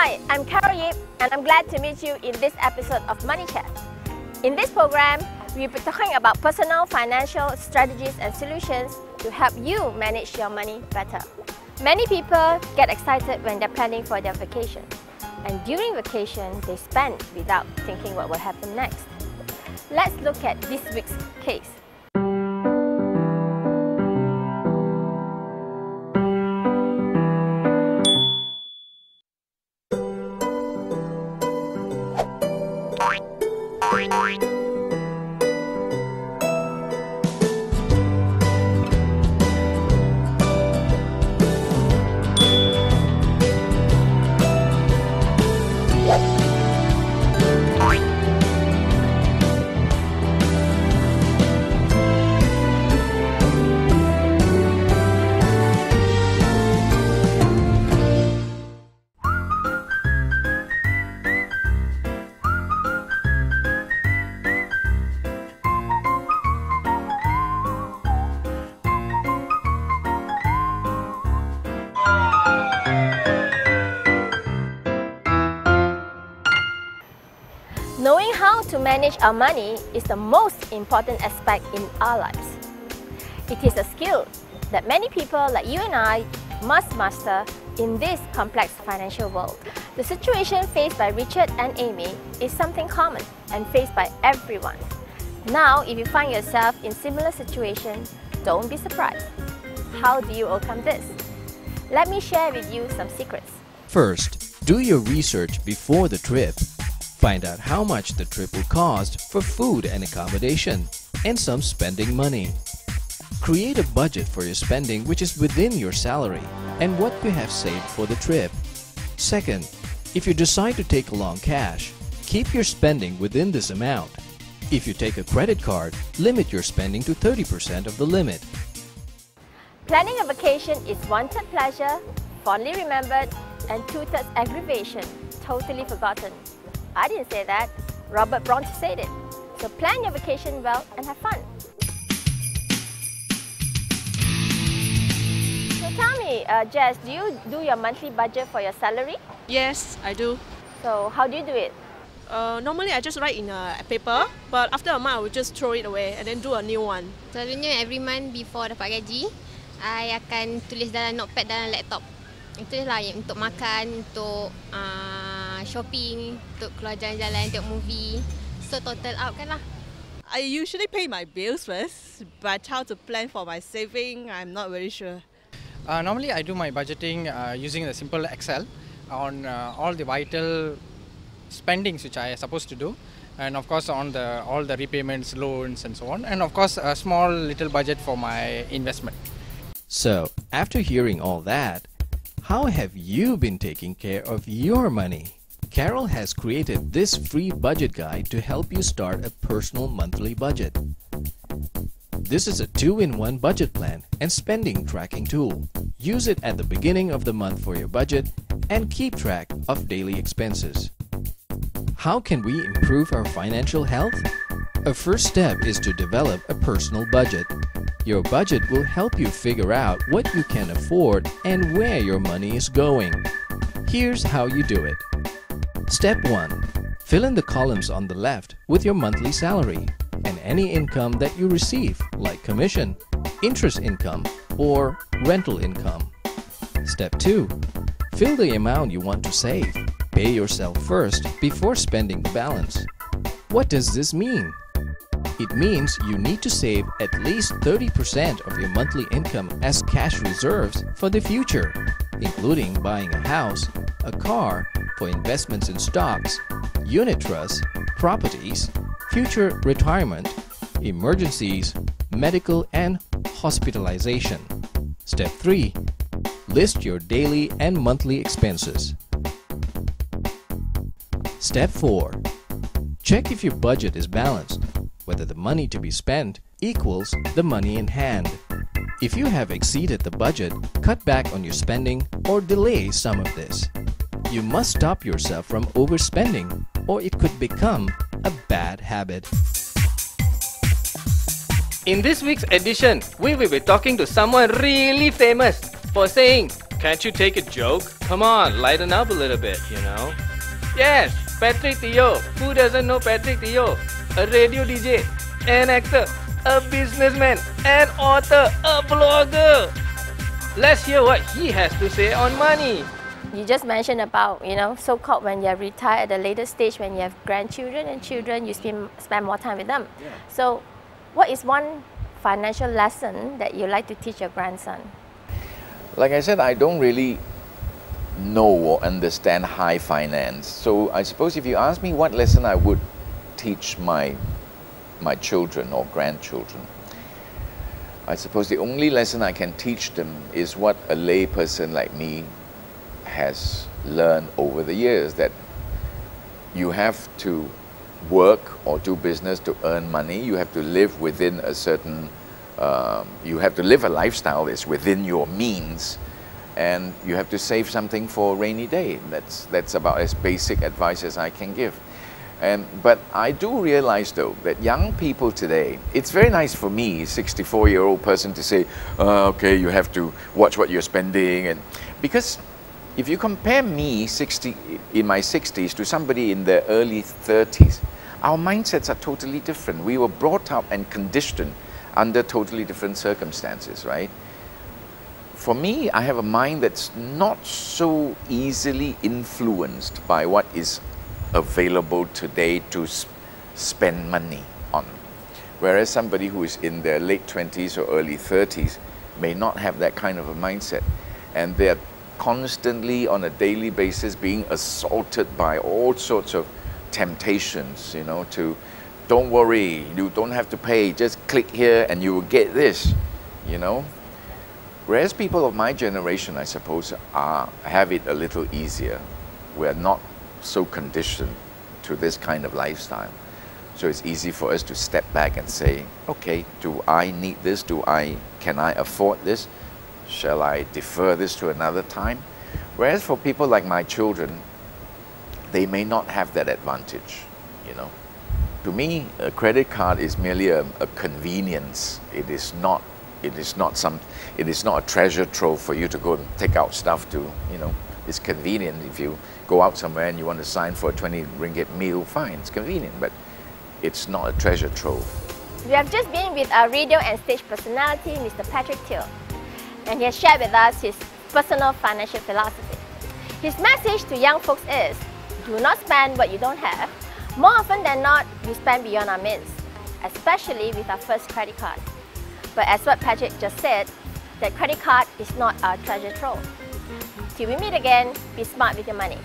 Hi, I'm Karean and I'm glad to meet you in this episode of Money Chat. In this program, we'll be talking about personal financial strategies and solutions to help you manage your money better. Many people get excited when they're planning for their vacation. And during vacation, they spend without thinking what will happen next. Let's look at this week's case. Knowing how to manage our money is the most important aspect in our lives. It is a skill that many people like you and I must master in this complex financial world. The situation faced by Richard and Amy is something common and faced by everyone. Now, if you find yourself in similar situation, don't be surprised. How do you overcome this? Let me share with you some secrets. First, do your research before the trip. Find out how much the trip will cost for food and accommodation, and some spending money. Create a budget for your spending which is within your salary and what you have saved for the trip. Second, if you decide to take along cash, keep your spending within this amount. If you take a credit card, limit your spending to 30% of the limit. Planning a vacation is wanted pleasure, fondly remembered, and two-thirds aggravation, totally forgotten. I didn't say that. Robert Bronte said it. So plan your vacation well and have fun. So tell me, Jess, do you do your monthly budget for your salary? Yes, I do. So how do you do it? Normally, I just write in a paper, but after a month, I will just throw it away and then do a new one. Selalunya every month before dapat gaji, I akan tulis dalam notepad dalam laptop. Itulah yang untuk makan, untuk shopping, untuk keluar jalan-jalan, tengok movie. So total out kan lah. I usually pay my bills first, but how to plan for my saving, I'm not very sure. Normally I do my budgeting using the simple Excel on all the vital spendings which I am supposed to do, and of course on all the repayments, loans and so on, and of course a small little budget for my investment. So, after hearing all that, how have you been taking care of your money? Carol has created this free budget guide to help you start a personal monthly budget. This is a 2-in-1 budget plan and spending tracking tool. Use it at the beginning of the month for your budget and keep track of daily expenses. How can we improve our financial health? A first step is to develop a personal budget. Your budget will help you figure out what you can afford and where your money is going. Here's how you do it. Step 1. Fill in the columns on the left with your monthly salary and any income that you receive, like commission, interest income, or rental income. Step 2. Fill the amount you want to save. Pay yourself first before spending the balance. What does this mean? It means you need to save at least 30% of your monthly income as cash reserves for the future, including buying a house, a car, for investments in stocks, unit trusts, properties, future retirement, emergencies, medical and hospitalization. Step 3. List your daily and monthly expenses. Step 4. Check if your budget is balanced, whether the money to be spent equals the money in hand. If you have exceeded the budget, cut back on your spending or delay some of this. You must stop yourself from overspending, or it could become a bad habit. In this week's edition, we will be talking to someone really famous for saying, "Can't you take a joke?" Come on, lighten up a little bit, you know. Yes, Patrick Teoh. Who doesn't know Patrick Teoh? A radio DJ, an actor, a businessman, an author, a blogger. Let's hear what he has to say on money. You just mentioned about, so-called when you're retired at a later stage, when you have grandchildren and children, you spend more time with them. Yeah. So what is one financial lesson that you like to teach your grandson? Like I said, I don't really know or understand high finance. So I suppose if you ask me what lesson I would teach my children or grandchildren, I suppose the only lesson I can teach them is what a lay person like me has learned over the years, that you have to work or do business to earn money. You have to live within a certain, you have to live a lifestyle that's within your means, and you have to save something for a rainy day. That's about as basic advice as I can give. But I do realize though that young people today, it's very nice for me, 64-year-old person, to say, okay, you have to watch what you're spending, and because if you compare me in my 60s to somebody in their early 30s, our mindsets are totally different. We were brought up and conditioned under totally different circumstances, right? For me, I have a mind that's not so easily influenced by what is available today to spend money on. Whereas somebody who is in their late 20s or early 30s may not have that kind of a mindset. And they're constantly on a daily basis being assaulted by all sorts of temptations, to don't worry, you don't have to pay, just click here and you will get this, Whereas people of my generation, I suppose, have it a little easier. We're not so conditioned to this kind of lifestyle. So it's easy for us to step back and say, okay, do I need this? Can I afford this? Shall I defer this to another time? Whereas for people like my children, they may not have that advantage, To me, a credit card is merely a convenience. It is not a treasure trove for you to go and take out stuff to, It's convenient. If you go out somewhere and you want to sign for a 20 ringgit meal, fine, it's convenient, but it's not a treasure trove. We have just been with our radio and stage personality, Mr. Patrick Teoh, and he has shared with us his personal financial philosophy. His message to young folks is, do not spend what you don't have. More often than not, we spend beyond our means, especially with our first credit card. But as what Patrick just said, that credit card is not our treasure trove. Till we meet again, be smart with your money.